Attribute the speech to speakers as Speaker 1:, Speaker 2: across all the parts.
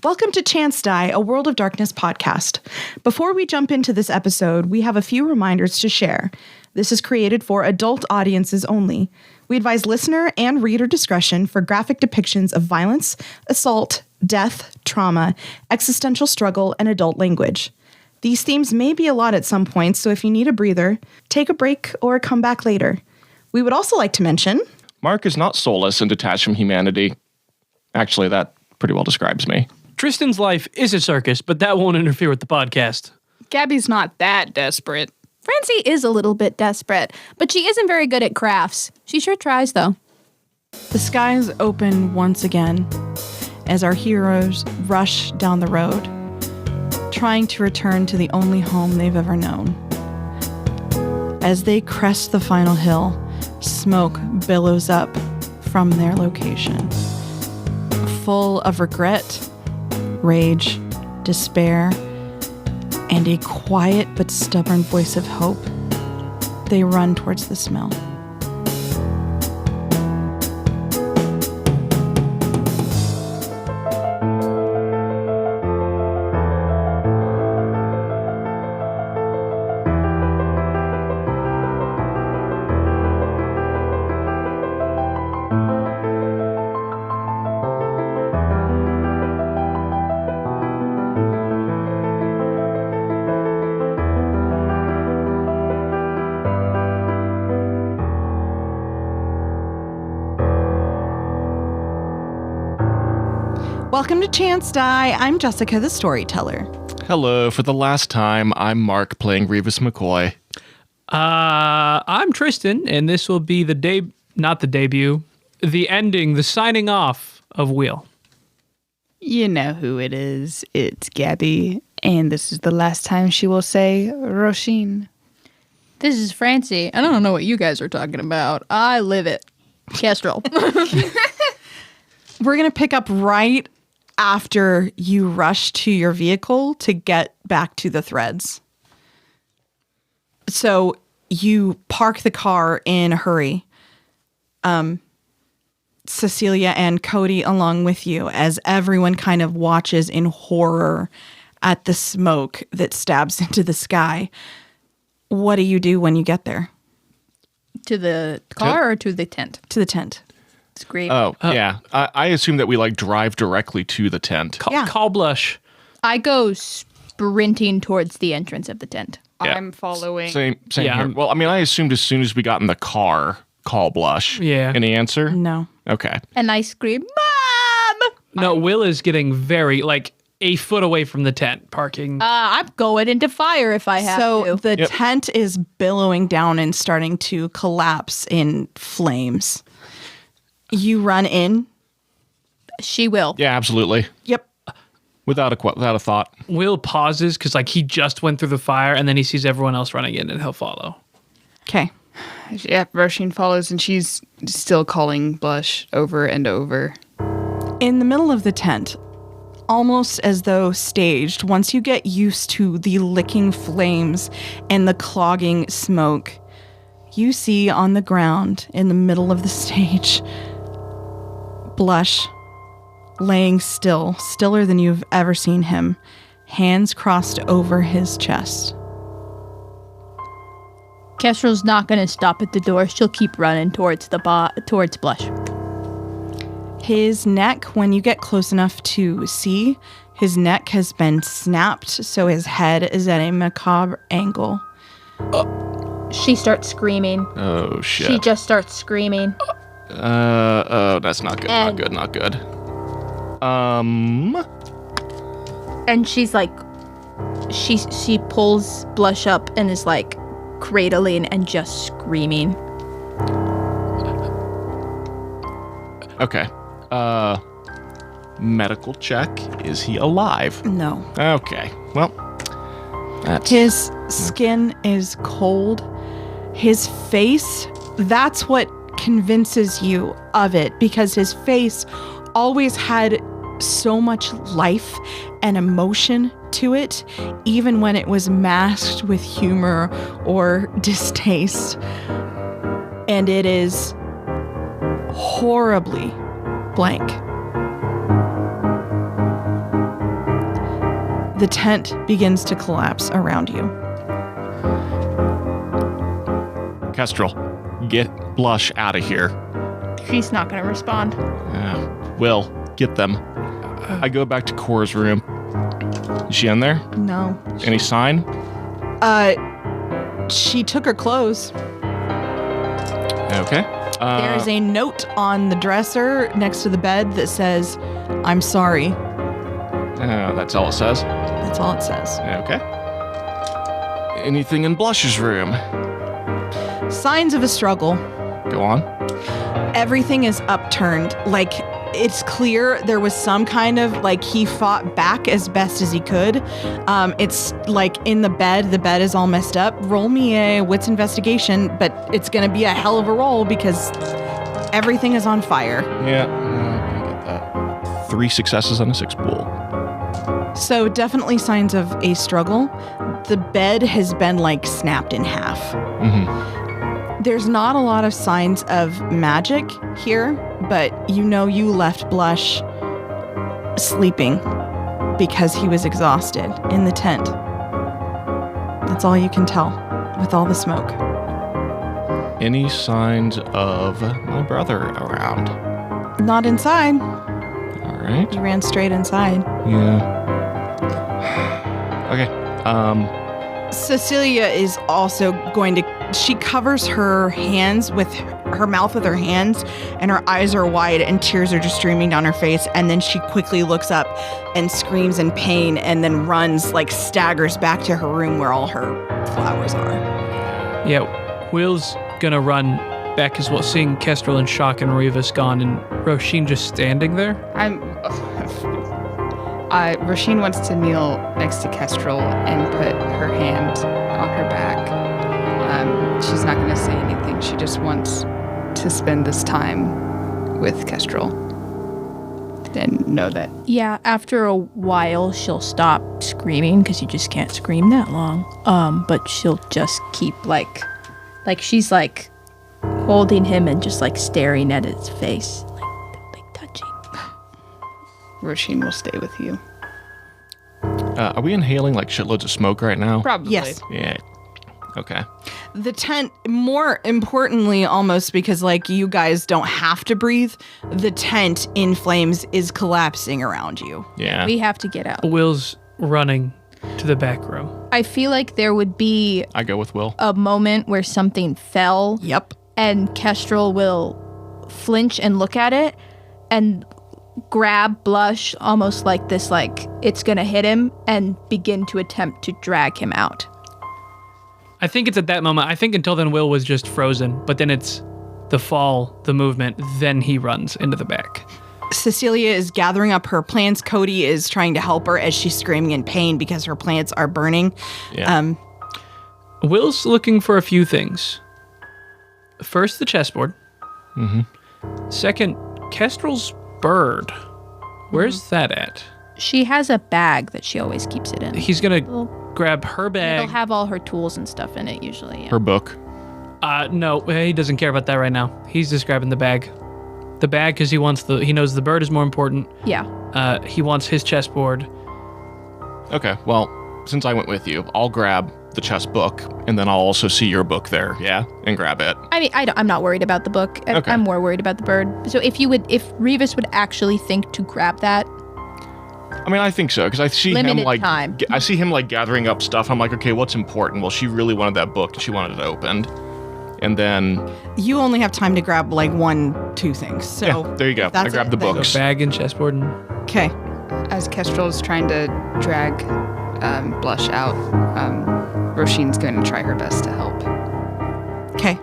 Speaker 1: Welcome to Chance Die, a World of Darkness podcast. Before we jump into this episode, we have a few reminders to share. This is created for adult audiences only. We advise listener and reader discretion for graphic depictions of violence, assault, death, trauma, existential struggle, and adult language. These themes may be a lot at some points, so if you need a breather, take a break or come back later. We would also like to mention...
Speaker 2: Mark is not soulless and detached from humanity. Actually, that pretty well describes me.
Speaker 3: Tristan's life is a circus, but that won't interfere with the podcast.
Speaker 4: Gabby's not that desperate.
Speaker 5: Francie is a little bit desperate, but she isn't very good at crafts. She sure tries, though.
Speaker 1: The skies open once again as our heroes rush down the road, trying to return to the only home they've ever known. As they crest the final hill, smoke billows up from their location. Full of regret, rage, despair, and a quiet but stubborn voice of hope, they run towards the smell. Welcome to Chance Die. I'm Jessica, the storyteller.
Speaker 2: Hello, for the last time, I'm Mark playing Reevus McCoy.
Speaker 3: I'm Tristan, and this will be the ending, the signing off of Wheel.
Speaker 4: You know who it is. It's Gabby, and this is the last time she will say Roisin.
Speaker 5: This is Francie. I don't know what you guys are talking about. I live it. Kestrel.
Speaker 1: We're going to pick up right after you rush to your vehicle to get back to the threads. So you park the car in a hurry. Cecilia and Cody along with you as everyone kind of watches in horror at the smoke that stabs into the sky. What do you do when you get there?
Speaker 5: To the car or to the tent?
Speaker 1: To the tent.
Speaker 5: Scream.
Speaker 2: Oh, yeah. I assume that we drive directly to the tent.
Speaker 3: Call blush.
Speaker 5: I go sprinting towards the entrance of the tent.
Speaker 2: Yeah.
Speaker 4: I'm following.
Speaker 2: Same
Speaker 3: Yeah,
Speaker 2: here. Well, I mean, I assumed as soon as we got in the car, call blush.
Speaker 3: Yeah.
Speaker 2: Any answer?
Speaker 1: No.
Speaker 2: Okay.
Speaker 5: And I scream, Mom!
Speaker 3: No, Will is getting very, a foot away from the tent, parking.
Speaker 5: I'm going into fire if I have
Speaker 1: So
Speaker 5: to.
Speaker 1: the tent is billowing down and starting to collapse in flames. You run in.
Speaker 5: She will.
Speaker 2: Yeah, absolutely.
Speaker 1: Yep.
Speaker 2: Without a thought.
Speaker 3: Will pauses because, he just went through the fire, and then he sees everyone else running in, and he'll follow.
Speaker 1: Okay.
Speaker 4: Yeah, Roisin follows, and she's still calling Blush over and over.
Speaker 1: In the middle of the tent, almost as though staged, once you get used to the licking flames and the clogging smoke, you see on the ground in the middle of the stage, Blush, laying still, stiller than you've ever seen him, hands crossed over his chest.
Speaker 5: Kestrel's not going to stop at the door. She'll keep running towards towards Blush.
Speaker 1: His neck, when you get close enough to see, his neck has been snapped, so his head is at a macabre angle.
Speaker 5: She starts screaming.
Speaker 2: Oh, shit.
Speaker 5: She just starts screaming.
Speaker 2: That's not good.
Speaker 5: And-
Speaker 2: Not good.
Speaker 5: And she's like, she pulls Blush up and is cradling and just screaming.
Speaker 2: Okay. Medical check. Is he alive?
Speaker 1: No.
Speaker 2: Okay. Well, that's...
Speaker 1: His skin is cold. His face, that's what convinces you of it, because his face always had so much life and emotion to it, even when it was masked with humor or distaste. And it is horribly blank. The tent begins to collapse around you.
Speaker 2: Kestrel, get Blush out of here.
Speaker 5: She's not going to respond.
Speaker 2: Will, get them. I go back to Cora's room. Is she in there?
Speaker 1: No.
Speaker 2: Any sign?
Speaker 1: She took her clothes.
Speaker 2: Okay.
Speaker 1: There is a note on the dresser next to the bed that says, "I'm sorry."
Speaker 2: That's all it says.
Speaker 1: That's all it says.
Speaker 2: Okay. Anything in Blush's room?
Speaker 1: Signs of a struggle.
Speaker 2: Go on.
Speaker 1: Everything is upturned. Like, it's clear there was some kind of, like, he fought back as best as he could. It's like in the bed is all messed up. Roll me a wits investigation, but it's going to be a hell of a roll because everything is on fire.
Speaker 2: Yeah, I get that. 3 successes on a 6 pool.
Speaker 1: So definitely signs of a struggle. The bed has been, like, snapped in half.
Speaker 2: Mm-hmm.
Speaker 1: There's not a lot of signs of magic here, but you left Blush sleeping because he was exhausted in the tent. That's all you can tell with all the smoke.
Speaker 2: Any signs of my brother around?
Speaker 1: Not inside.
Speaker 2: All right.
Speaker 1: You ran straight inside.
Speaker 2: Yeah. Okay.
Speaker 1: Cecilia is also going to, she covers her hands with her mouth with her hands, and her eyes are wide and tears are just streaming down her face, and then she quickly looks up and screams in pain and then runs, like staggers back to her room where all her flowers are.
Speaker 3: Yeah, Will's gonna run back as well, seeing Kestrel in shock and Reevus gone and Roisin just standing there.
Speaker 4: Roisin wants to kneel next to Kestrel and put her hand on her back. She's not going to say anything. She just wants to spend this time with Kestrel and know that.
Speaker 5: Yeah, after a while, she'll stop screaming because you just can't scream that long. But she'll just keep like she's like holding him and just like staring at his face, like touching.
Speaker 4: Roisin will stay with you.
Speaker 2: Are we inhaling like shitloads of smoke right now?
Speaker 4: Probably.
Speaker 1: Yes.
Speaker 2: Yeah. Okay.
Speaker 1: The tent, more importantly almost because like you guys don't have to breathe, the tent in flames is collapsing around you.
Speaker 2: Yeah.
Speaker 5: We have to get out.
Speaker 3: Will's running to the back row.
Speaker 5: I feel like there would be
Speaker 2: I go with Will.
Speaker 5: a moment where something fell.
Speaker 1: Yep.
Speaker 5: And Kestrel will flinch and look at it and grab Blush almost like this, like it's gonna hit him, and begin to attempt to drag him out.
Speaker 3: I think it's at that moment. I think until then Will was just frozen, but then it's the fall, the movement, then he runs into the back.
Speaker 1: Cecilia is gathering up her plants. Cody is trying to help her as she's screaming in pain because her plants are burning.
Speaker 2: Yeah.
Speaker 3: Will's looking for a few things. First, the chessboard.
Speaker 2: Mm-hmm.
Speaker 3: Second, Kestrel's bird. Where's that at?
Speaker 5: She has a bag that she always keeps it in.
Speaker 3: He's gonna grab her bag.
Speaker 5: It'll have all her tools and stuff in it usually. Yeah.
Speaker 2: Her book.
Speaker 3: No, he doesn't care about that right now. He's just grabbing the bag. The bag because he knows the bird is more important.
Speaker 5: Yeah.
Speaker 3: He wants his chessboard.
Speaker 2: Okay. Well, since I went with you, I'll grab the chess book, and then I'll also see your book there. Yeah, and grab it.
Speaker 5: I mean, I'm not worried about the book.
Speaker 2: Okay.
Speaker 5: I'm more worried about the bird. So if Reevus would actually think to grab that.
Speaker 2: I mean, I think so because I see
Speaker 5: Limited
Speaker 2: him like
Speaker 5: time.
Speaker 2: I see him like gathering up stuff. I'm like, okay, what's important? Well, she really wanted that book, and she wanted it opened, and then
Speaker 1: You only have time to grab like 1-2 things. So
Speaker 2: yeah, there you go. I
Speaker 1: that's
Speaker 2: grabbed the
Speaker 1: it then.
Speaker 2: books.
Speaker 3: So bag and chessboard. And
Speaker 1: Okay.
Speaker 4: As Kestrel is trying to drag Blush out, Roisin's going to try her best to help.
Speaker 1: Okay.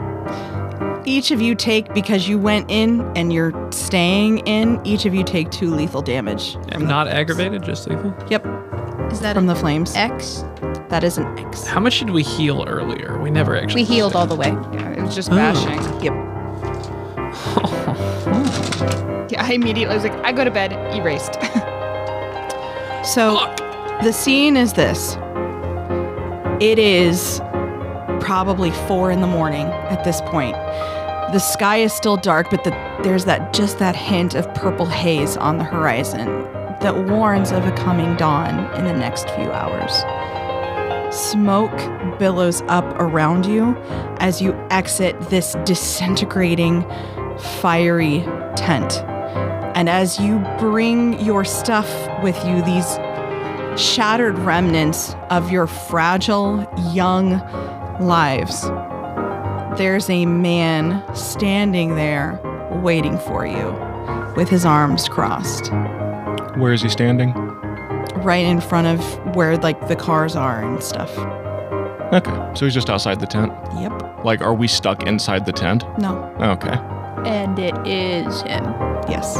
Speaker 1: Each of you take, because you went in and you're staying in, each of you take 2 lethal damage. from the
Speaker 3: not
Speaker 1: flames.
Speaker 3: aggravated, just lethal.
Speaker 1: Yep.
Speaker 5: Is that
Speaker 1: From
Speaker 5: an
Speaker 1: the flames.
Speaker 5: X?
Speaker 1: That is an X.
Speaker 3: How much did we heal earlier? We never actually.
Speaker 5: We healed all the way.
Speaker 4: Yeah, it was just bashing.
Speaker 1: Yep.
Speaker 4: Yeah, I immediately was like, I go to bed, erased.
Speaker 1: So the scene is this. It is probably 4 a.m. at this point. The sky is still dark, but there's that hint of purple haze on the horizon. that warns of a coming dawn in the next few hours. Smoke billows up around you as you exit this disintegrating, fiery tent. And as you bring your stuff with you, these shattered remnants of your fragile, young lives, there's a man standing there waiting for you with his arms crossed.
Speaker 2: Where is he standing?
Speaker 1: Right in front of where, like, the cars are and stuff.
Speaker 2: Okay, so he's just outside the tent.
Speaker 1: Yep.
Speaker 2: Like, are we stuck inside the tent?
Speaker 1: No.
Speaker 2: Okay.
Speaker 5: And it is him.
Speaker 1: Yes.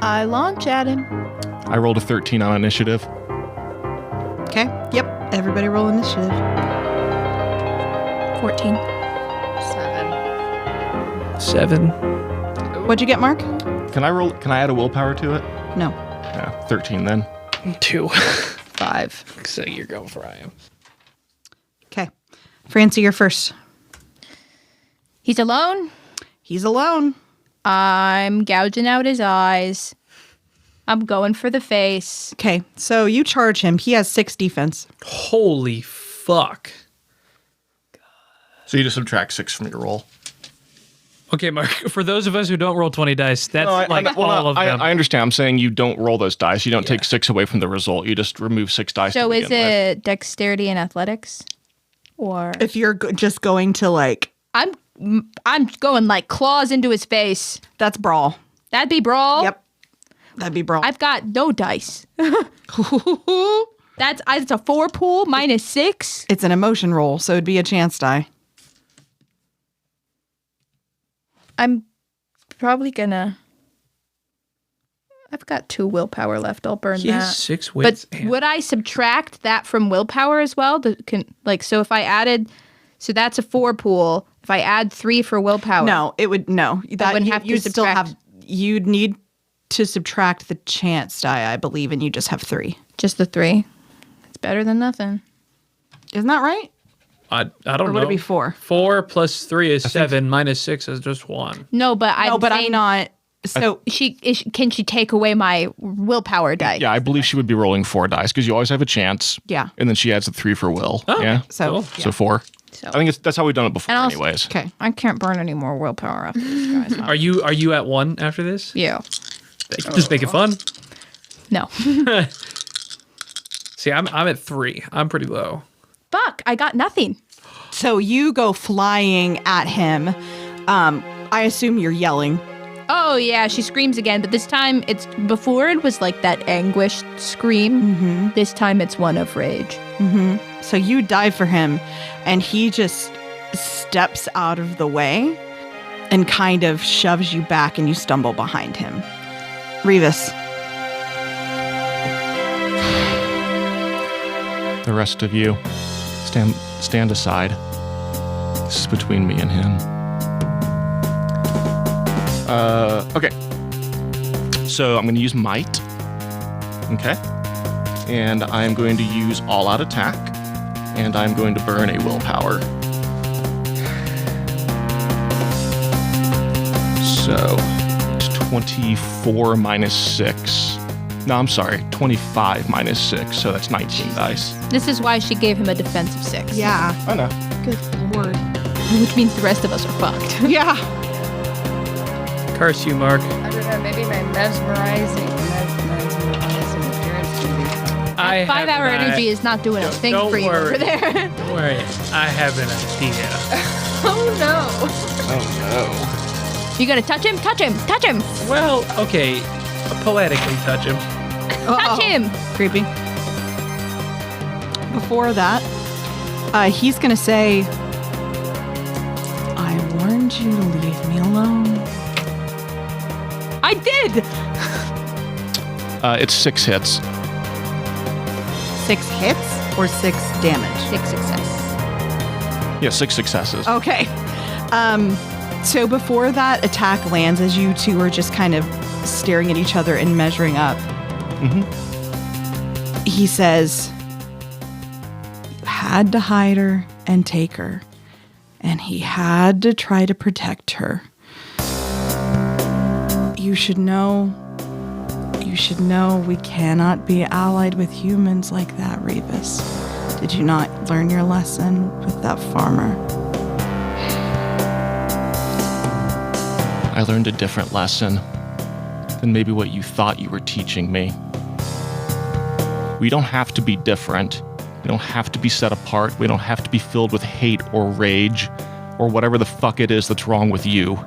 Speaker 5: I launch at him.
Speaker 2: I rolled a 13 on initiative.
Speaker 1: Okay. Yep. Everybody roll initiative.
Speaker 5: 14.
Speaker 3: 7.
Speaker 1: What'd you get, Mark?
Speaker 2: Can I add a willpower to it?
Speaker 1: No.
Speaker 2: Yeah, 13 then.
Speaker 3: 2.
Speaker 1: 5.
Speaker 3: So you're going for I am.
Speaker 1: Okay. Francie, you're first.
Speaker 5: He's alone.
Speaker 1: He's alone.
Speaker 5: I'm gouging out his eyes. I'm going for the face.
Speaker 1: Okay. So you charge him. He has 6 defense.
Speaker 3: Holy fuck.
Speaker 2: So you just subtract 6 from your roll.
Speaker 3: Okay, Mark, for those of us who don't roll 20 dice, that's all of them.
Speaker 2: I understand. I'm saying you don't roll those dice. You don't take 6 away from the result. You just remove 6 dice.
Speaker 5: So
Speaker 2: to
Speaker 5: is
Speaker 2: begin with.
Speaker 5: it dexterity and athletics? Or
Speaker 1: If you're just going to, like,
Speaker 5: I'm going like claws into his face.
Speaker 1: that's brawl.
Speaker 5: That'd be brawl.
Speaker 1: Yep. That'd be brawl.
Speaker 5: I've got no dice. It's a 4 pool minus 6.
Speaker 1: It's an emotion roll, so it'd be a chance die.
Speaker 5: I'm probably gonna. I've got 2 willpower left. I'll burn
Speaker 3: He
Speaker 5: that.
Speaker 3: has 6 wits.
Speaker 5: But would I subtract that from willpower as well? So if I added, so that's a 4 pool. If I add 3 for willpower,
Speaker 1: No, it would no. That
Speaker 5: wouldn't have to
Speaker 1: you'd still
Speaker 5: subtract.
Speaker 1: have. You'd need to subtract the chance die, I believe, and you just have 3.
Speaker 5: just the 3. It's better than nothing.
Speaker 1: Isn't that right?
Speaker 3: I don't
Speaker 1: Or
Speaker 3: know.
Speaker 1: would it be 4?
Speaker 3: 4 plus 3 is 7. Minus 6 is just 1.
Speaker 5: No, but
Speaker 1: No, but I'm not. So
Speaker 5: Can she take away my willpower die?
Speaker 2: Yeah, I believe she would be rolling 4 dice because you always have a chance.
Speaker 1: Yeah.
Speaker 2: And then she adds a 3 for will.
Speaker 3: Oh,
Speaker 2: yeah.
Speaker 1: so
Speaker 3: Cool.
Speaker 1: yeah.
Speaker 2: So 4.
Speaker 5: So
Speaker 2: I think that's how we've done it before,
Speaker 5: And also-
Speaker 2: anyways.
Speaker 1: Okay.
Speaker 5: I can't burn any more willpower after this, guys.
Speaker 3: Are you at 1 after this?
Speaker 5: Yeah.
Speaker 3: Just make it fun.
Speaker 5: No.
Speaker 3: See, I'm at 3. I'm pretty low.
Speaker 5: Fuck, I got nothing.
Speaker 1: So you go flying at him. I assume you're yelling.
Speaker 5: Oh yeah, she screams again, but this time before it was like that anguished scream.
Speaker 1: Mm-hmm.
Speaker 5: This time it's one of rage.
Speaker 1: Mm-hmm. So you dive for him, and he just steps out of the way and kind of shoves you back, and you stumble behind him. Reevus.
Speaker 2: The rest of you, stand aside. This is between me and him. Okay. So I'm going to use might. Okay. And I'm going to use all-out attack. And I'm going to burn a willpower. So it's 24 minus 6. No, I'm sorry. 25 minus 6. So that's 19 dice.
Speaker 5: This is why she gave him a defense of 6.
Speaker 1: Yeah.
Speaker 2: I know.
Speaker 1: Good lord.
Speaker 5: Which means the rest of us are fucked.
Speaker 1: Yeah.
Speaker 3: Curse you, Mark.
Speaker 4: I don't know, maybe my mesmerizing appearance can be.
Speaker 3: I
Speaker 5: 5-hour energy is not doing a thing
Speaker 3: don't
Speaker 5: for you
Speaker 3: worry.
Speaker 5: over there.
Speaker 3: Don't worry. I have an idea.
Speaker 4: Oh no!
Speaker 2: Oh
Speaker 5: You gotta touch him, touch him, touch him,
Speaker 3: Well, okay. Poetically touch him.
Speaker 5: touch him.
Speaker 1: Creepy. Before that, he's going to say, I warned you to leave me alone.
Speaker 5: I did.
Speaker 2: no. It's 6 hits.
Speaker 1: 6 hits or 6 damage?
Speaker 5: 6 success.
Speaker 2: Yeah, 6 successes.
Speaker 1: Okay. So before that attack lands, as you two are just kind of staring at each other and measuring up, he says, you had to hide her and take her, and he had to try to protect her. You You should know we cannot be allied with humans like that, Reevus. Did you not learn your lesson with that farmer?
Speaker 2: I learned a different lesson than maybe what you thought you were teaching me. We don't have to be different. We don't have to be set apart. We don't have to be filled with hate or rage or whatever the fuck it is that's wrong with you.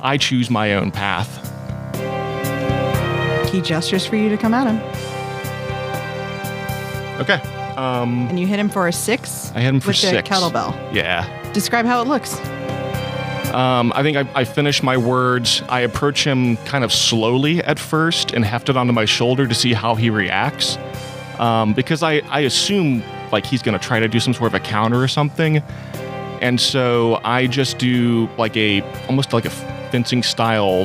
Speaker 2: I choose my own path.
Speaker 1: He gestures for you to come at him.
Speaker 2: Okay.
Speaker 1: And you hit him for a 6?
Speaker 2: I hit him for
Speaker 1: with
Speaker 2: 6.
Speaker 1: the kettlebell.
Speaker 2: Yeah.
Speaker 1: Describe how it looks.
Speaker 2: I think I finish my words. I approach him kind of slowly at first and heft it onto my shoulder to see how he reacts. Because I assume like he's going to try to do some sort of a counter or something. And so I just do like almost like a fencing style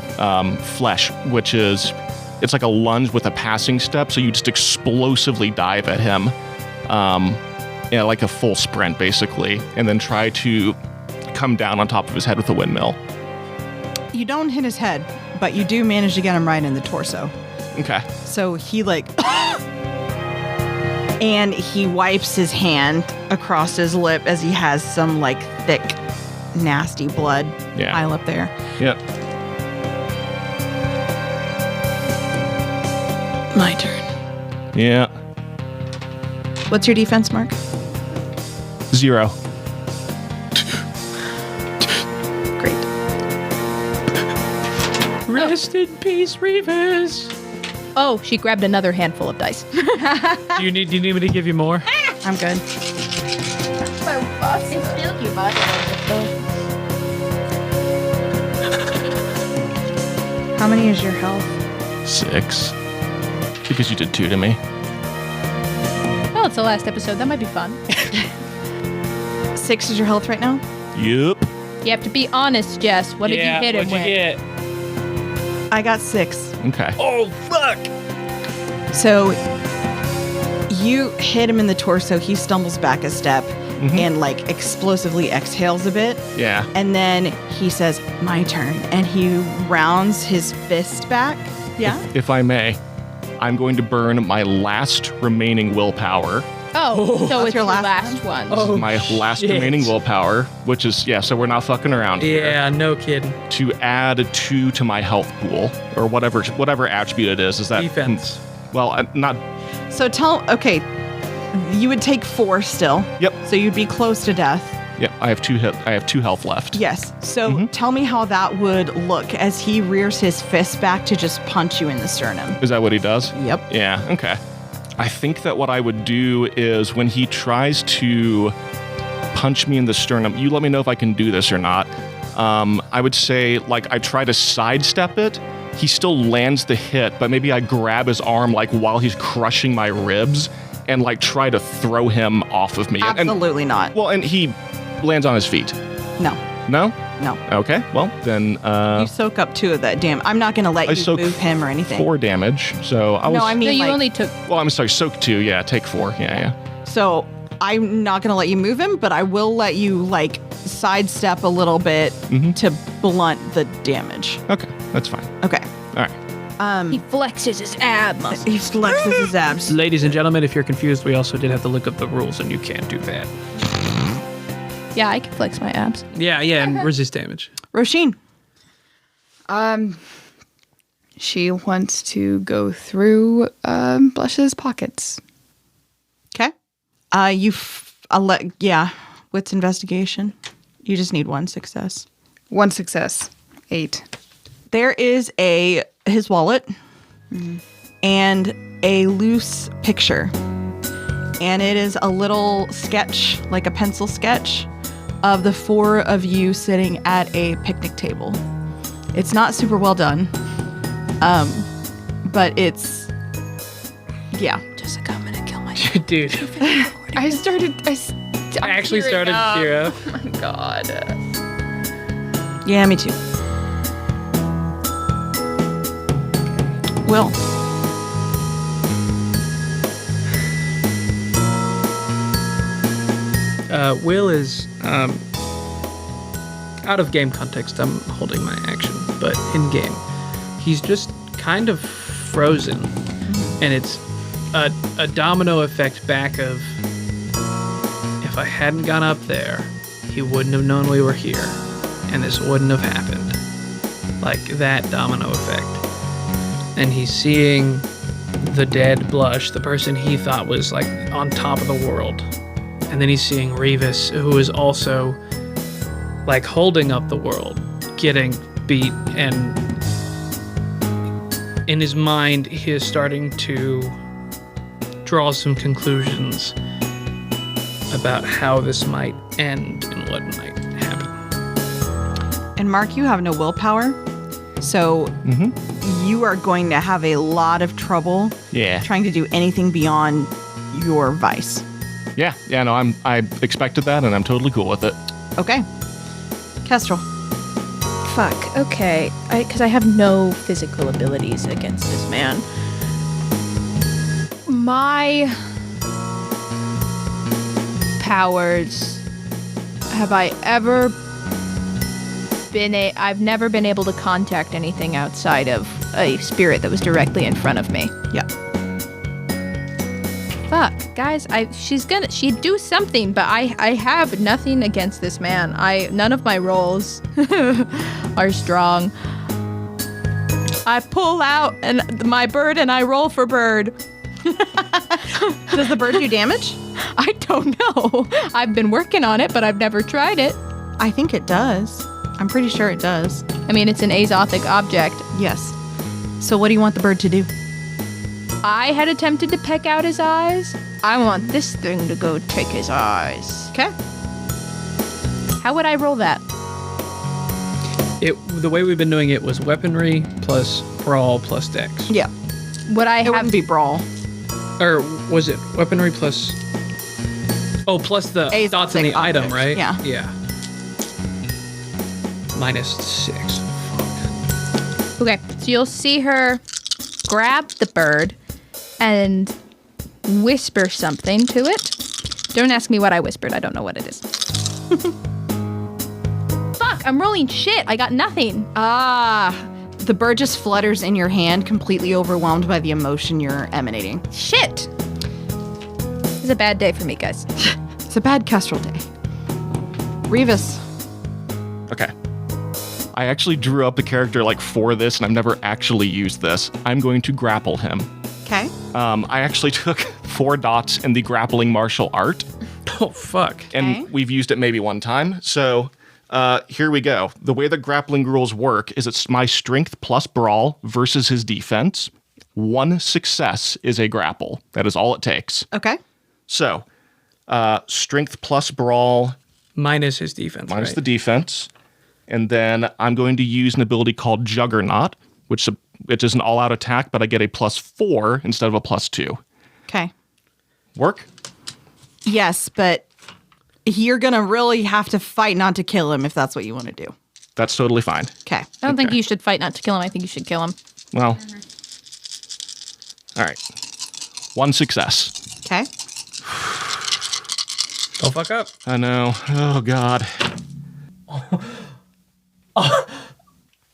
Speaker 2: flesh, which is, it's like a lunge with a passing step. So you just explosively dive at him, like a full sprint basically, and then try to come down on top of his head with a windmill.
Speaker 1: You don't hit his head, but you do manage to get him right in the torso.
Speaker 2: Okay.
Speaker 1: So he and he wipes his hand across his lip as he has some like thick, nasty blood pile up there.
Speaker 2: Yep.
Speaker 1: My turn.
Speaker 2: Yeah.
Speaker 1: What's your defense, Mark?
Speaker 2: 0.
Speaker 1: Great.
Speaker 3: Rest in peace, Reevus.
Speaker 5: Oh, she grabbed another handful of dice.
Speaker 3: Do you need me to give you more?
Speaker 1: I'm good. How many is your health?
Speaker 2: 6. Because you did 2 to me.
Speaker 5: Well, it's the last episode. That might be fun.
Speaker 1: 6 is your health right now?
Speaker 2: Yep.
Speaker 5: You have to be honest, Jess. What did you hit him
Speaker 3: what'd
Speaker 5: with?
Speaker 3: you get?
Speaker 1: I got 6.
Speaker 2: Okay.
Speaker 3: Oh, fuck!
Speaker 1: So you hit him in the torso. He stumbles back a step and like explosively exhales a bit.
Speaker 2: Yeah.
Speaker 1: And then he says, my turn. And he rounds his fist back. Yeah.
Speaker 2: If I may, I'm going to burn my last remaining willpower.
Speaker 5: Oh, so it's
Speaker 1: your
Speaker 5: your
Speaker 1: last
Speaker 5: last one.
Speaker 3: Oh,
Speaker 2: My last
Speaker 3: shit.
Speaker 2: remaining willpower, which is, so we're not fucking around here.
Speaker 3: Yeah, no kidding.
Speaker 2: To add 2 to my health pool, or whatever attribute it is. Is that
Speaker 3: Defense.
Speaker 2: Well, not.
Speaker 1: So you would take 4 still.
Speaker 2: Yep.
Speaker 1: So you'd be close to death.
Speaker 2: Yep. I have 2 health left.
Speaker 1: Yes. So tell me how that would look as he rears his fist back to just punch you in the sternum.
Speaker 2: Is that what he does?
Speaker 1: Yep.
Speaker 2: Yeah. Okay. I think that what I would do is when he tries to punch me in the sternum, you let me know if I can do this or not. I would say, like, I try to sidestep it. He still lands the hit, but maybe I grab his arm, like, while he's crushing my ribs and, like, try to throw him off of me.
Speaker 1: Absolutely not.
Speaker 2: And he lands on his feet.
Speaker 1: No.
Speaker 2: No?
Speaker 1: No.
Speaker 2: Okay. Well, then
Speaker 1: You soak up 2 of that I'm not going to let
Speaker 2: I
Speaker 1: you
Speaker 2: soak
Speaker 1: move him or anything.
Speaker 2: 4 damage. So I was.
Speaker 1: No, I mean,
Speaker 5: No, you
Speaker 1: like,
Speaker 5: only took.
Speaker 2: Well, I'm sorry. Soak 2. Yeah. Take 4. Yeah.
Speaker 1: So I'm not going to let you move him, but I will let you like sidestep a little bit to blunt the damage.
Speaker 2: Okay. That's fine.
Speaker 1: Okay.
Speaker 2: All right.
Speaker 5: He flexes his ab muscle.
Speaker 1: He flexes his abs.
Speaker 3: Ladies and gentlemen, if you're confused, we also did have to look up the rules, and you can't do that.
Speaker 5: Yeah, I can flex my abs.
Speaker 3: Yeah, and resist damage.
Speaker 1: Roisin.
Speaker 4: She wants to go through Blush's pockets.
Speaker 1: Okay. What's investigation? You just need 1 success.
Speaker 4: 1 success. 8.
Speaker 1: There is his wallet and a loose picture. And it is a little sketch, like a pencil sketch, of the 4 of you sitting at a picnic table. It's not super well done, but it's,
Speaker 5: Jessica, I'm gonna kill myself.
Speaker 3: Dude,
Speaker 4: I
Speaker 3: actually started to tear up.
Speaker 4: Oh my god.
Speaker 1: Yeah, me too. Will.
Speaker 3: Will is out of game context. I'm holding my action, but in game, he's just kind of frozen, and it's a domino effect back of, if I hadn't gone up there, he wouldn't have known we were here, and this wouldn't have happened. Like that domino effect. And he's seeing the dead Blush, the person he thought was like on top of the world. And then he's seeing Reevus, who is also like holding up the world, getting beat, and in his mind he is starting to draw some conclusions about how this might end and what might happen.
Speaker 1: And Mark, you have no willpower, so you are going to have a lot of trouble trying to do anything beyond your vice.
Speaker 2: Yeah, no, I expected that, and I'm totally cool with it.
Speaker 1: Okay. Kestrel.
Speaker 5: Fuck. Okay. Because I have no physical abilities against this man. My powers. Have I ever been I've never been able to contact anything outside of a spirit that was directly in front of me.
Speaker 1: Yeah.
Speaker 5: Fuck, guys, she'd do something, but I have nothing against this man. None of my rolls are strong. I pull out my bird and I roll for bird.
Speaker 1: Does the bird do damage?
Speaker 5: I don't know. I've been working on it, but I've never tried it.
Speaker 1: I think it does. I'm pretty sure it does.
Speaker 5: I mean, it's an azothic object.
Speaker 1: Yes. So what do you want the bird to do?
Speaker 5: I had attempted to peck out his eyes. I want this thing to go take his eyes.
Speaker 1: Okay.
Speaker 5: How would I roll that?
Speaker 3: The way we've been doing it was weaponry plus brawl plus dex.
Speaker 1: Yeah.
Speaker 5: Would I
Speaker 1: It
Speaker 5: have
Speaker 1: wouldn't be brawl.
Speaker 3: Or was it weaponry plus... Oh, plus the dots in the item,
Speaker 1: object,
Speaker 3: right?
Speaker 1: yeah.
Speaker 3: Yeah. -6.
Speaker 5: Okay, so you'll see her grab the bird and whisper something to it. Don't ask me what I whispered. I don't know what it is. Fuck, I'm rolling shit. I got nothing.
Speaker 1: The bird just flutters in your hand, completely overwhelmed by the emotion you're emanating.
Speaker 5: Shit. This is a bad day for me, guys.
Speaker 1: It's a bad Kestrel day. Reevus.
Speaker 2: Okay. I actually drew up a character like for this, and I've never actually used this. I'm going to grapple him.
Speaker 1: Okay.
Speaker 2: I actually took 4 dots in the grappling martial art,
Speaker 3: Oh, fuck.
Speaker 2: and we've used it maybe one time. So here we go. The way the grappling rules work is it's my strength plus brawl versus his defense. 1 success is a grapple. That is all it takes.
Speaker 1: Okay.
Speaker 2: So strength plus brawl
Speaker 3: Minus his defense,
Speaker 2: minus
Speaker 3: right?
Speaker 2: the defense. And then I'm going to use an ability called Juggernaut, which is an all-out attack, but I get a +4 instead of a +2.
Speaker 1: Okay.
Speaker 2: Work?
Speaker 1: Yes, but you're going to really have to fight not to kill him if that's what you want to do.
Speaker 2: That's totally fine.
Speaker 1: Okay.
Speaker 5: I don't think you should fight not to kill him. I think you should kill him.
Speaker 2: Well, all right. 1 success.
Speaker 1: Okay.
Speaker 3: Don't fuck up.
Speaker 2: I know. Oh, God.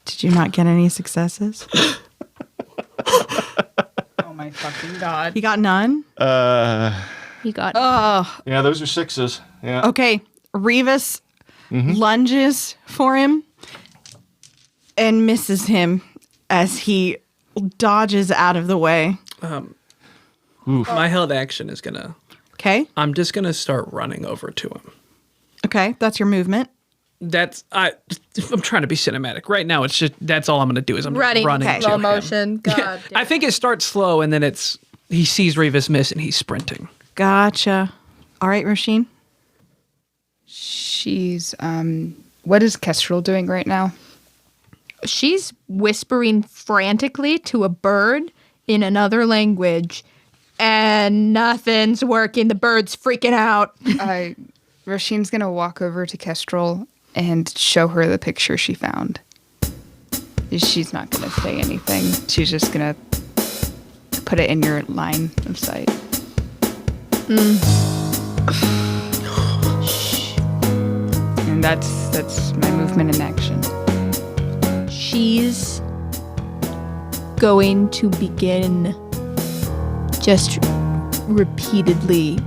Speaker 1: Did you not get any successes?
Speaker 4: Oh my fucking god.
Speaker 1: You got none?
Speaker 5: He got
Speaker 2: Yeah, those are 6s. Yeah.
Speaker 1: Okay. Reevus lunges for him and misses him as he dodges out of the way.
Speaker 3: My held action is gonna...
Speaker 1: Okay.
Speaker 3: I'm just gonna start running over to him.
Speaker 1: Okay. That's your movement.
Speaker 3: I'm trying to be cinematic. Right now, it's just... That's all I'm gonna do is I'm
Speaker 5: running.
Speaker 3: running
Speaker 1: Okay.
Speaker 3: to
Speaker 5: Slow
Speaker 3: him.
Speaker 5: motion. God.
Speaker 3: I think it starts slow, and then he sees Reevus miss, and he's sprinting.
Speaker 1: Gotcha. All right, Rasheen.
Speaker 4: She's, what is Kestrel doing right now?
Speaker 5: She's whispering frantically to a bird in another language, and nothing's working. The bird's freaking out.
Speaker 4: Rasheen's gonna walk over to Kestrel and show her the picture she found. She's not gonna say anything. She's just gonna put it in your line of sight. And that's my movement in action.
Speaker 5: She she's going to begin just repeatedly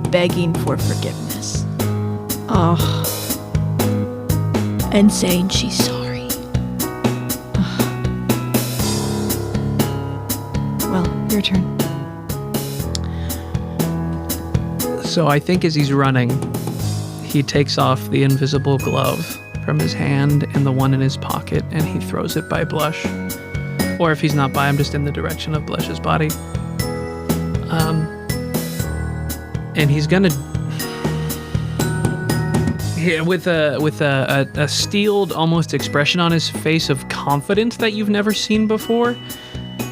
Speaker 5: begging for forgiveness. And saying she's sorry.
Speaker 1: Well, your turn.
Speaker 3: So I think as he's running, he takes off the invisible glove from his hand and the one in his pocket, and he throws it by Blush. Or if he's not by him, just in the direction of Blush's body. And he's gonna, with a steeled almost expression on his face of confidence that you've never seen before,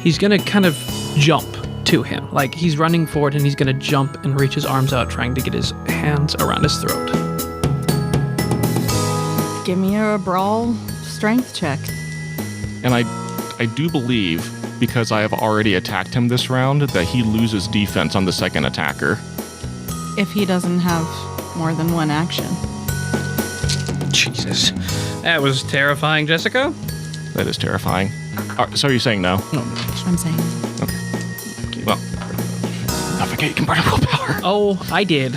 Speaker 3: he's gonna kind of jump to him. Like he's running forward and he's gonna jump and reach his arms out, trying to get his hands around his throat.
Speaker 1: Give me a brawl strength check.
Speaker 2: And I do believe, because I have already attacked him this round, that he loses defense on the second attacker.
Speaker 1: If he doesn't have more than one action.
Speaker 3: Jesus. That was terrifying, Jessica.
Speaker 2: That is terrifying. So are you saying no?
Speaker 1: I'm saying.
Speaker 2: Okay. Well, I forget you can burn a willpower.
Speaker 3: Oh, I did.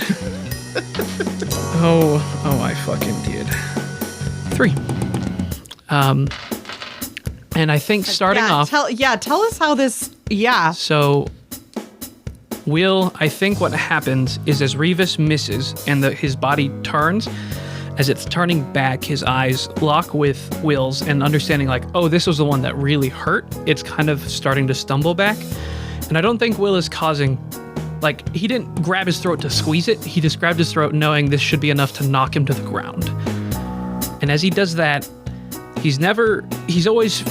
Speaker 3: Oh, I fucking did. 3. And I think starting off...
Speaker 1: Tell us how this... Yeah.
Speaker 3: So, I think what happens is as Reevus misses and his body turns, as it's turning back, his eyes lock with Will's, and understanding like, oh, this was the one that really hurt, it's kind of starting to stumble back. And I don't think Will is causing... Like, he didn't grab his throat to squeeze it, he just grabbed his throat knowing this should be enough to knock him to the ground. And as he does that, he's always...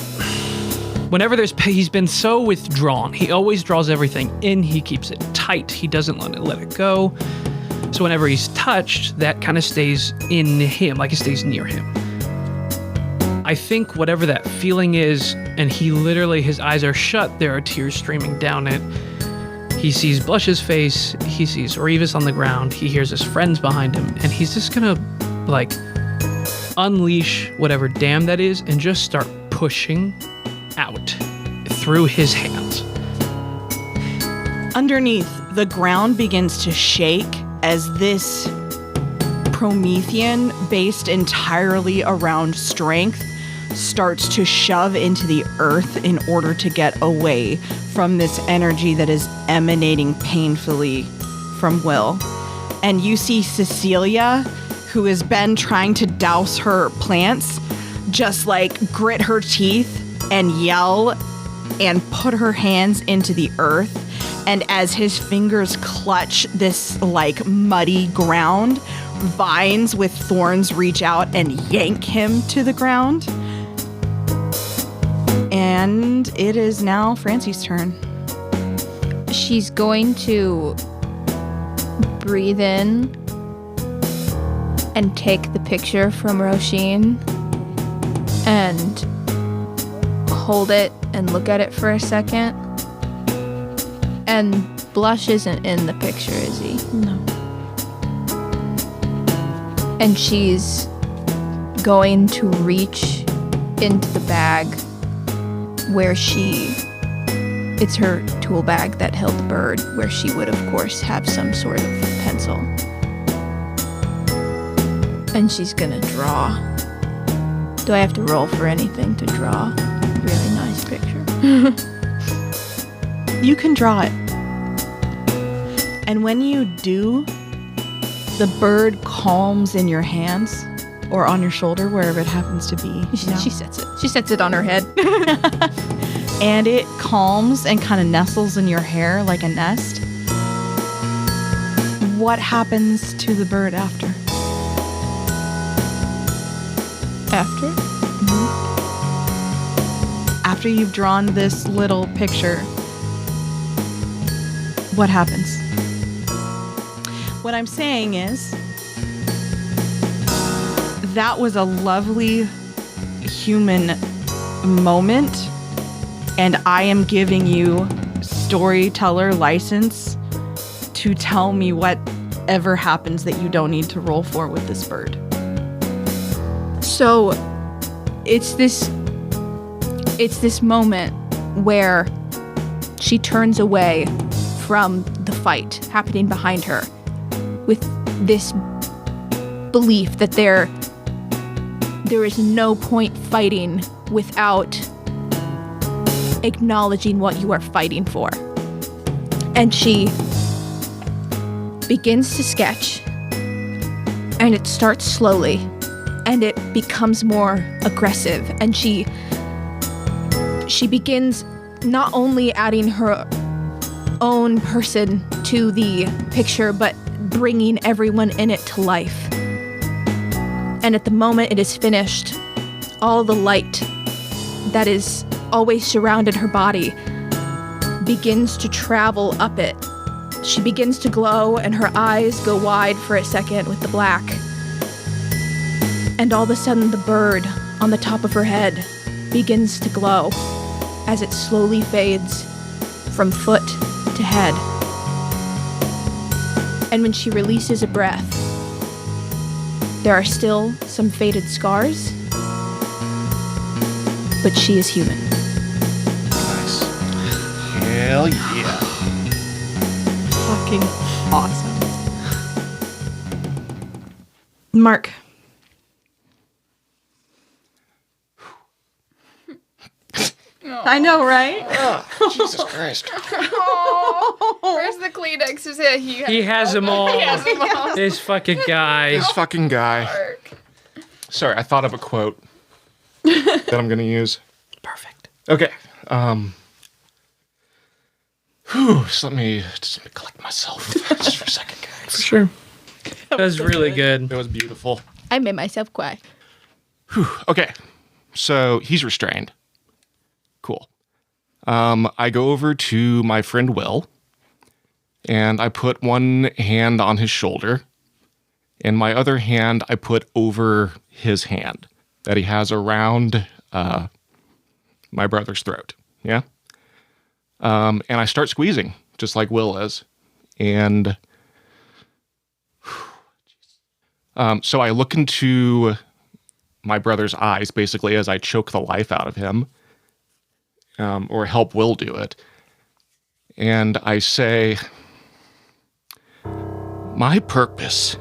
Speaker 3: Whenever he's been so withdrawn, he always draws everything in, he keeps it tight, he doesn't let it go. So whenever he's touched, that kind of stays in him, like it stays near him. I think whatever that feeling is, and his eyes are shut, there are tears streaming down it. He sees Blush's face, he sees Reevus on the ground, he hears his friends behind him, and he's just gonna, like, unleash whatever dam that is and just start pushing out through his hands.
Speaker 1: Underneath, the ground begins to shake as this Promethean, based entirely around strength, starts to shove into the earth in order to get away from this energy that is emanating painfully from Will. And you see Cecilia, who has been trying to douse her plants, just like grit her teeth and yell and put her hands into the earth. And as his fingers clutch this like muddy ground, vines with thorns reach out and yank him to the ground. And it is now Francie's turn.
Speaker 5: She's going to breathe in and take the picture from Roisin and hold it and look at it for a second. And Blush isn't in the picture, is he?
Speaker 1: No.
Speaker 5: And she's going to reach into the bag where it's her tool bag that held the bird, where she would, of course, have some sort of pencil. And she's gonna draw. Do I have to roll for anything to draw? Really nice picture.
Speaker 1: You can draw it. And when you do, the bird calms in your hands or on your shoulder, wherever it happens to be.
Speaker 5: She sets it. She sets it on her head.
Speaker 1: And it calms and kind of nestles in your hair like a nest. What happens to the bird after?
Speaker 5: After?
Speaker 1: After you've drawn this little picture, what happens? What I'm saying is, that was a lovely human moment, and I am giving you storyteller license to tell me whatever happens that you don't need to roll for with this bird.
Speaker 5: So it's this it's this moment where she turns away from the fight happening behind her with this belief that there is no point fighting without acknowledging what you are fighting for. And she begins to sketch, and it starts slowly, and it becomes more aggressive, and she begins not only adding her own person to the picture, but bringing everyone in it to life. And at the moment it is finished, all the light that is always surrounded her body begins to travel up it. She begins to glow, and her eyes go wide for a second with the black. And all of a sudden, the bird on the top of her head begins to glow as it slowly fades from foot to head. And when she releases a breath, there are still some faded scars, but she is human.
Speaker 2: Nice. Hell yeah.
Speaker 1: Fucking awesome. Mark. I know, right?
Speaker 2: Jesus Christ.
Speaker 4: Where's the Kleenexes?
Speaker 3: He has them all.
Speaker 4: He has them all.
Speaker 3: This fucking guy.
Speaker 2: This fucking guy. Sorry, I thought of a quote that I'm going to use.
Speaker 3: Perfect.
Speaker 2: Okay. So let me collect myself just for a second, guys.
Speaker 3: For sure. That was really good.
Speaker 2: It was beautiful.
Speaker 5: I made myself cry.
Speaker 2: Okay. So he's restrained. Cool. I go over to my friend Will, and I put one hand on his shoulder, and my other hand I put over his hand that he has around my brother's throat. Yeah? And I start squeezing, just like Will is. And so I look into my brother's eyes, basically, as I choke the life out of him. Or help Will do it. And I say, my purpose,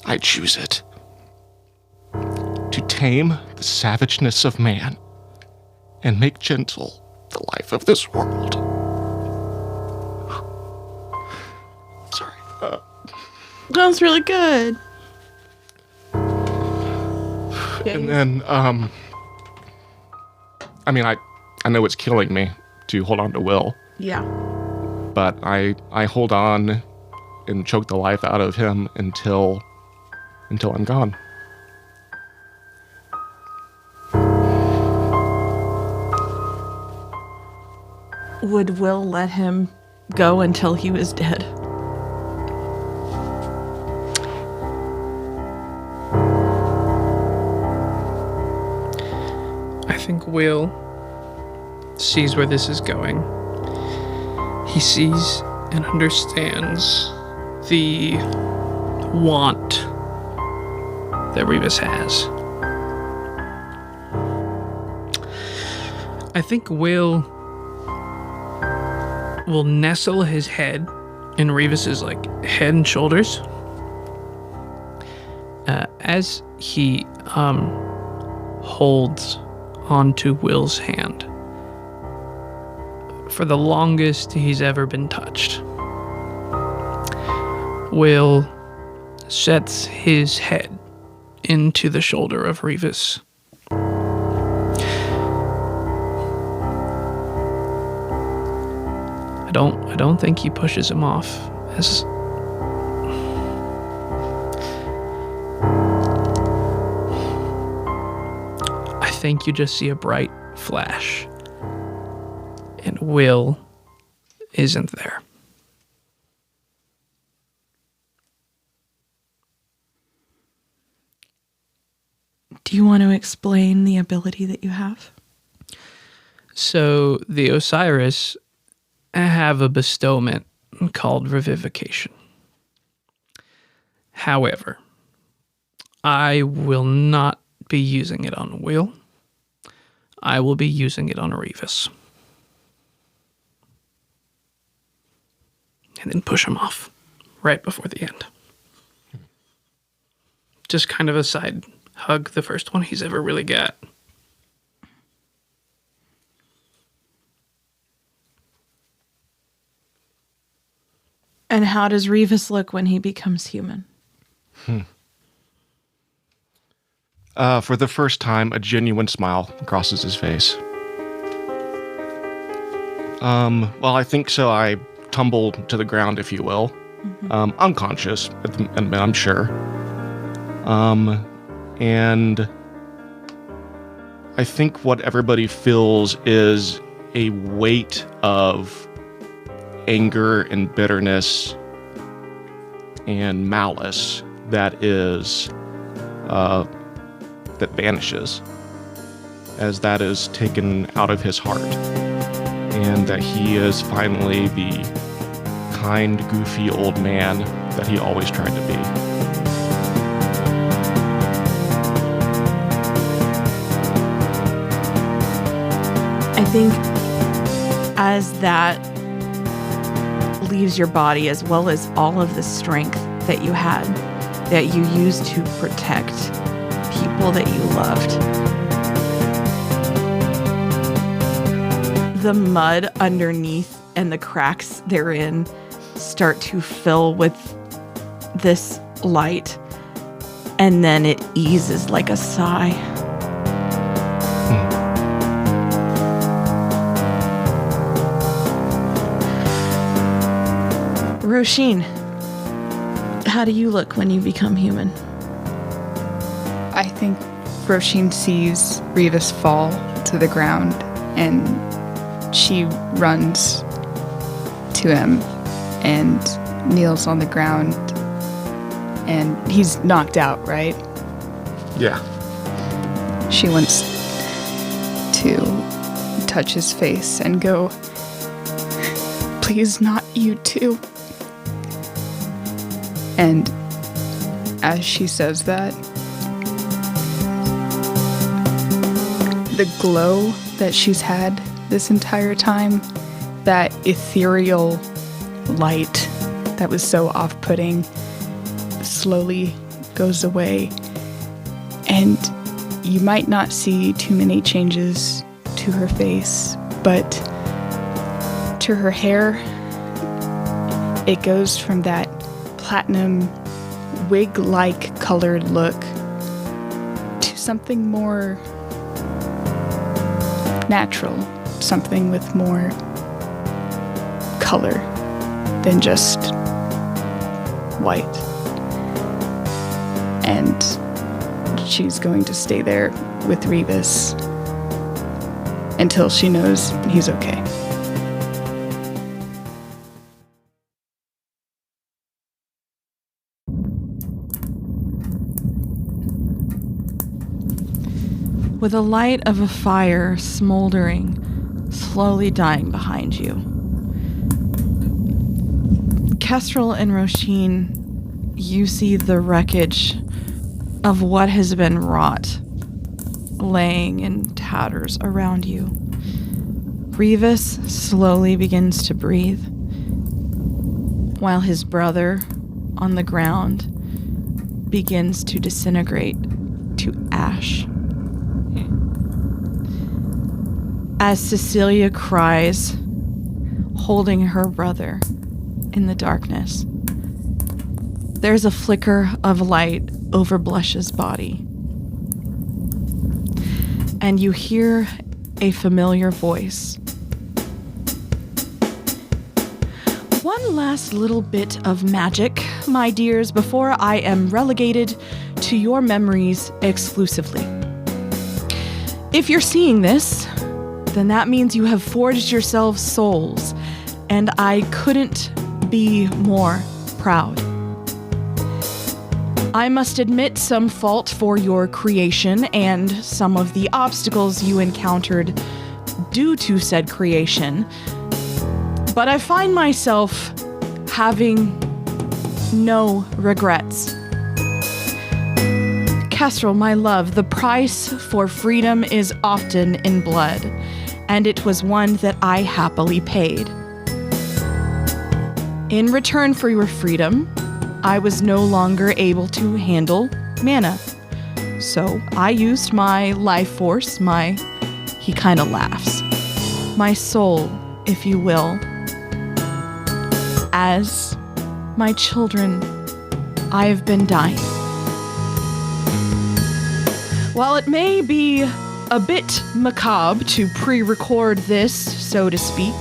Speaker 2: I choose it. To tame the savageness of man and make gentle the life of this world. Sorry.
Speaker 1: That was really good.
Speaker 2: And then, I mean, I know it's killing me to hold on to Will,
Speaker 1: Yeah.
Speaker 2: but I hold on and choke the life out of him until I'm gone.
Speaker 1: Would Will let him go until he was dead?
Speaker 3: I think Will sees where this is going. He sees and understands the want that Reevus has. I think Will nestle his head in Reevus's head and shoulders as he holds onto Will's hand for the longest he's ever been touched. Will sets his head into the shoulder of Reevus. I don't think he pushes him off. I think you just see a bright flash, and Will isn't there.
Speaker 1: Do you want to explain the ability that you have?
Speaker 3: So the Osiris have a bestowment called Revivification. However, I will not be using it on Will. I will be using it on Reevus. And then push him off right before the end. Just kind of a side hug, the first one he's ever really got.
Speaker 1: And how does Reevus look when he becomes human?
Speaker 2: For the first time, a genuine smile crosses his face. Well, I think so. I tumble to the ground, if you will. Unconscious, I'm sure. And I think what everybody feels is a weight of anger and bitterness and malice that vanishes as that is taken out of his heart, and that he is finally the kind, goofy old man that he always tried to be.
Speaker 1: I think as that leaves your body, as well as all of the strength that you had, that you used to protect people that you loved, the mud underneath and the cracks therein start to fill with this light, and then it eases like a sigh. Roisin, how do you look when you become human?
Speaker 4: I think Roisin sees Reevus fall to the ground, and she runs to him and kneels on the ground, and he's knocked out, right?
Speaker 2: Yeah.
Speaker 4: She wants to touch his face and go, "Please, not you too." And as she says that, the glow that she's had this entire time, that ethereal light that was so off-putting, slowly goes away. And you might not see too many changes to her face, but to her hair, it goes from that platinum wig-like colored look to something more natural, something with more color than just white. And she's going to stay there with Reevus until she knows he's okay.
Speaker 1: With the light of a fire smoldering, slowly dying behind you, Kestrel and Roisin, you see the wreckage of what has been wrought, laying in tatters around you. Reevus slowly begins to breathe, while his brother on the ground begins to disintegrate to ash. As Cecilia cries, holding her brother in the darkness, there's a flicker of light over Blush's body. And you hear a familiar voice. One last little bit of magic, my dears, before I am relegated to your memories exclusively. If you're seeing this, then that means you have forged yourselves souls, and I couldn't be more proud. I must admit some fault for your creation and some of the obstacles you encountered due to said creation, but I find myself having no regrets. Kestrel, my love, the price for freedom is often in blood, and it was one that I happily paid. In return for your freedom, I was no longer able to handle mana. So I used my life force, he kind of laughs, my soul, if you will. As my children, I have been dying. While it may be a bit macabre to pre-record this, so to speak,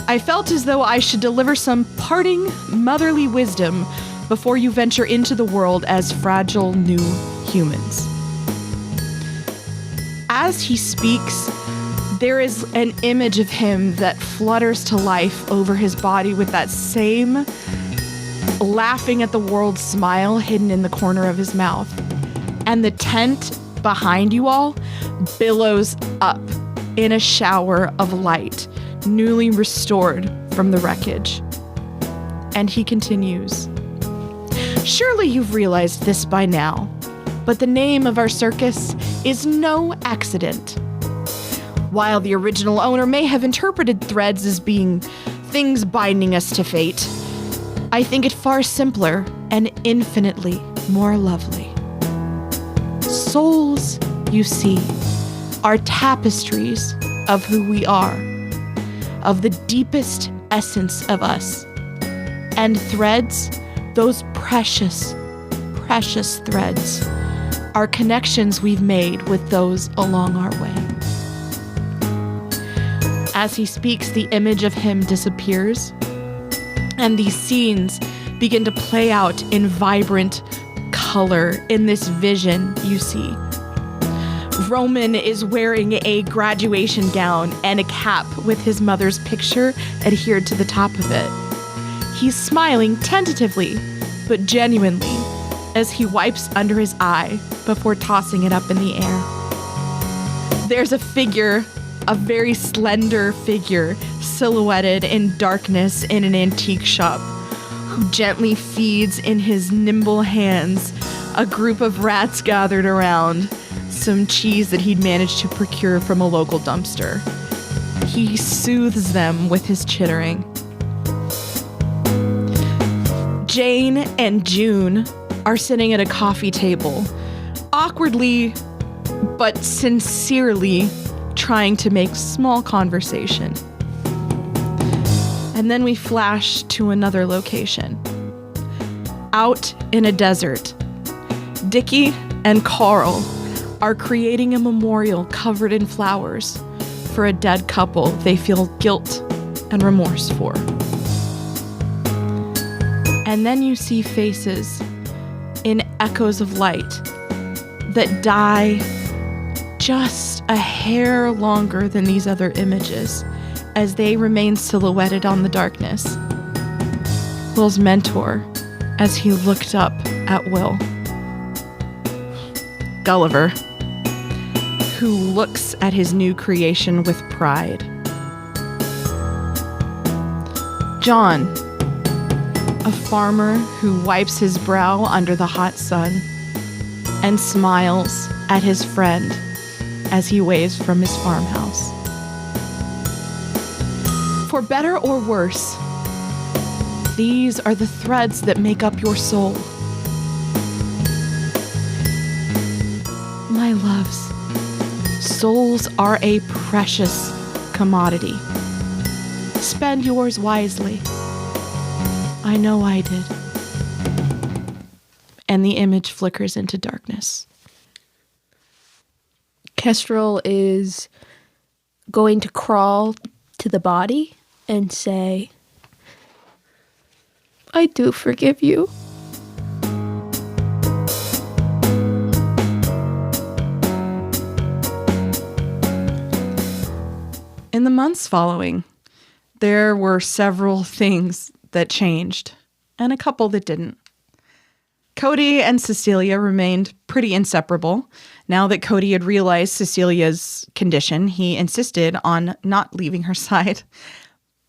Speaker 1: I felt as though I should deliver some parting motherly wisdom before you venture into the world as fragile new humans. As he speaks, there is an image of him that flutters to life over his body with that same laughing at the world smile hidden in the corner of his mouth. And the tent behind you all billows up in a shower of light, newly restored from the wreckage. And he continues, "Surely you've realized this by now, but the name of our circus is no accident. While the original owner may have interpreted threads as being things binding us to fate, I think it far simpler and infinitely more lovely. Souls, you see, are tapestries of who we are, of the deepest essence of us. And threads, those precious, precious threads, are connections we've made with those along our way." As he speaks, the image of him disappears, and these scenes begin to play out in vibrant color in this vision you see. Roman is wearing a graduation gown and a cap with his mother's picture adhered to the top of it. He's smiling tentatively, but genuinely, as he wipes under his eye before tossing it up in the air. There's a figure, a very slender figure, silhouetted in darkness in an antique shop, who gently feeds in his nimble hands a group of rats gathered around some cheese that he'd managed to procure from a local dumpster. He soothes them with his chittering. Jane and June are sitting at a coffee table, awkwardly but sincerely trying to make small conversation. And then we flash to another location. Out in a desert, Dickie and Carl are creating a memorial covered in flowers for a dead couple they feel guilt and remorse for. And then you see faces in echoes of light that die just a hair longer than these other images as they remain silhouetted on the darkness. Will's mentor, as he looked up at Will. Gulliver, who looks at his new creation with pride. John, a farmer who wipes his brow under the hot sun and smiles at his friend as he waves from his farmhouse. For better or worse, these are the threads that make up your soul. My loves, souls are a precious commodity. Spend yours wisely. I know I did. And the image flickers into darkness.
Speaker 5: Kestrel is going to crawl to the body and say, "I do forgive you."
Speaker 1: In the months following, there were several things that changed, and a couple that didn't. Cody and Cecilia remained pretty inseparable. Now that Cody had realized Cecilia's condition, he insisted on not leaving her side.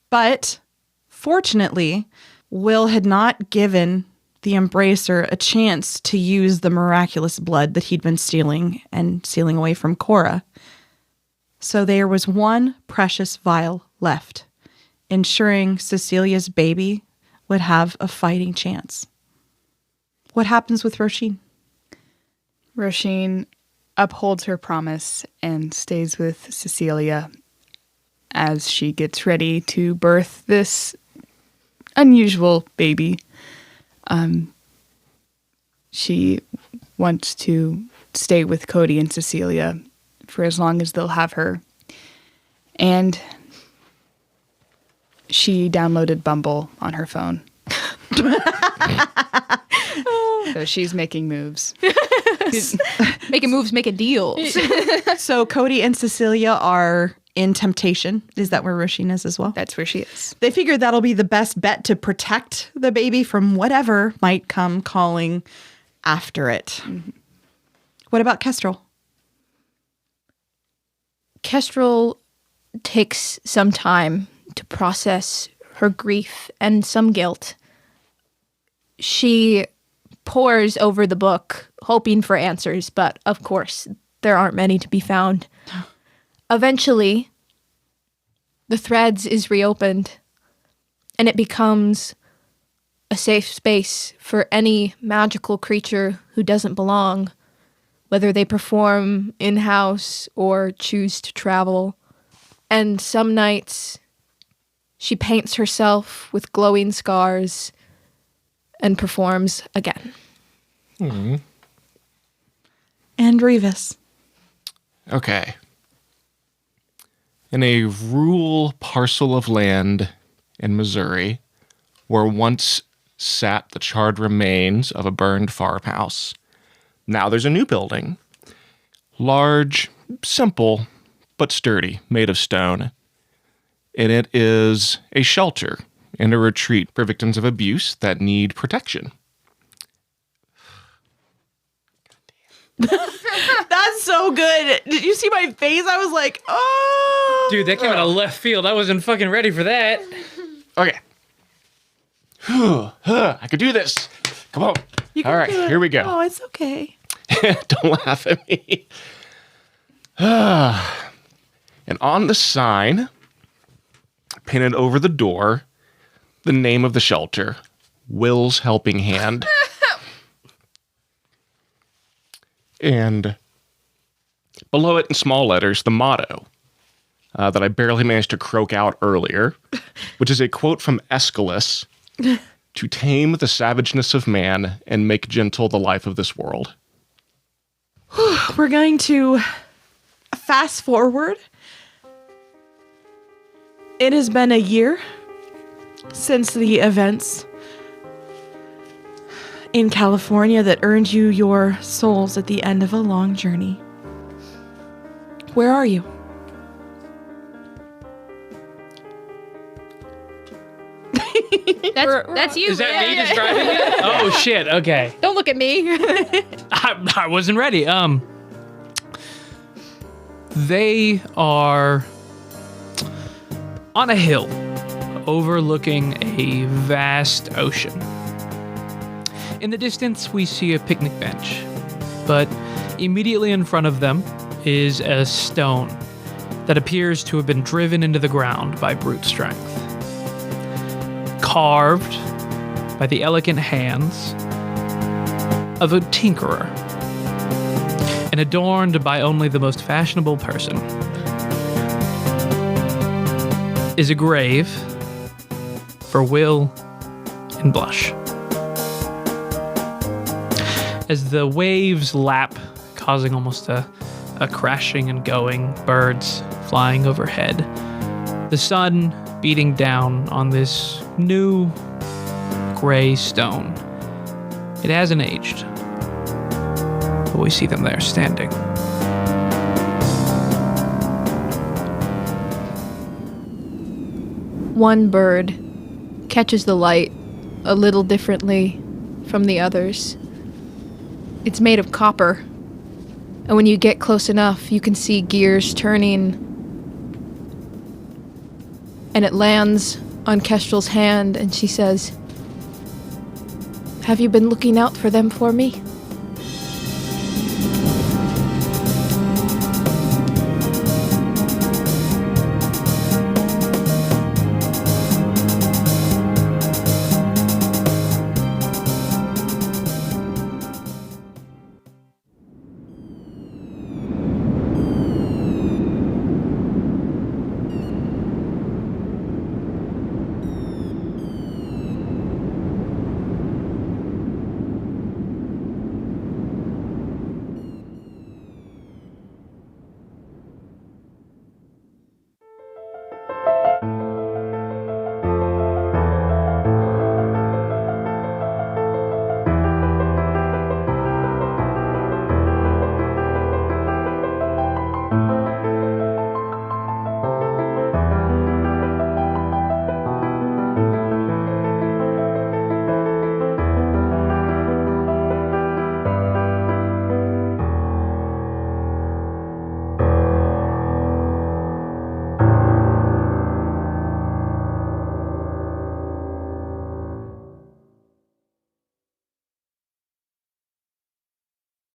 Speaker 1: But fortunately, Will had not given the Embracer a chance to use the miraculous blood that he'd been stealing and sealing away from Cora. So there was one precious vial left, ensuring Cecilia's baby would have a fighting chance. What happens with Roisin?
Speaker 4: Roisin upholds her promise and stays with Cecilia as she gets ready to birth this unusual baby. She wants to stay with Cody and Cecilia for as long as they'll have her. And she downloaded Bumble on her phone. So she's making moves.
Speaker 5: Making moves, making deals.
Speaker 1: So Cody and Cecilia are in Temptation. Is that where Roisin is as well?
Speaker 4: That's where she is.
Speaker 1: They figured that'll be the best bet to protect the baby from whatever might come calling after it. Mm-hmm. What about Kestrel?
Speaker 5: Kestrel takes some time to process her grief and some guilt. She pores over the book, hoping for answers, but of course, there aren't many to be found. Eventually, the Threads is reopened, and it becomes a safe space for any magical creature who doesn't belong, whether they perform in-house or choose to travel. And some nights, she paints herself with glowing scars and performs again.
Speaker 2: Mm.
Speaker 1: And Reevus.
Speaker 2: Okay. In a rural parcel of land in Missouri, where once sat the charred remains of a burned farmhouse, now there's a new building. Large, simple, but sturdy, made of stone. And it is a shelter and a retreat for victims of abuse that need protection.
Speaker 1: That's so good. Did you see my face? I was like, oh.
Speaker 3: Dude, that came out of left field. I wasn't fucking ready for that.
Speaker 2: Okay. I could do this. Come on. All right, here we go.
Speaker 1: Oh, it's okay.
Speaker 2: Don't laugh at me. And on the sign, painted over the door, the name of the shelter, Will's Helping Hand. And below it in small letters, the motto that I barely managed to croak out earlier, which is a quote from Aeschylus, to tame the savageness of man and make gentle the life of this world.
Speaker 1: We're going to fast forward. It has been a year since the events in California that earned you your souls at the end of a long journey. Where are you?
Speaker 5: That's you.
Speaker 3: Is that me describing it? Oh shit, okay.
Speaker 5: Don't look at me.
Speaker 3: I wasn't ready. They are on a hill overlooking a vast ocean. In the distance, we see a picnic bench, but immediately in front of them is a stone that appears to have been driven into the ground by brute strength. Carved by the elegant hands of a tinkerer and adorned by only the most fashionable person is a grave for Will and Blush. As the waves lap, causing almost a crashing and going, birds flying overhead, the sun beating down on this new gray stone. It hasn't aged, but we see them there standing.
Speaker 5: One bird catches the light a little differently from the others. It's made of copper, and when you get close enough, you can see gears turning, and it lands on Kestrel's hand, and she says,
Speaker 6: Have you been looking out for them for me?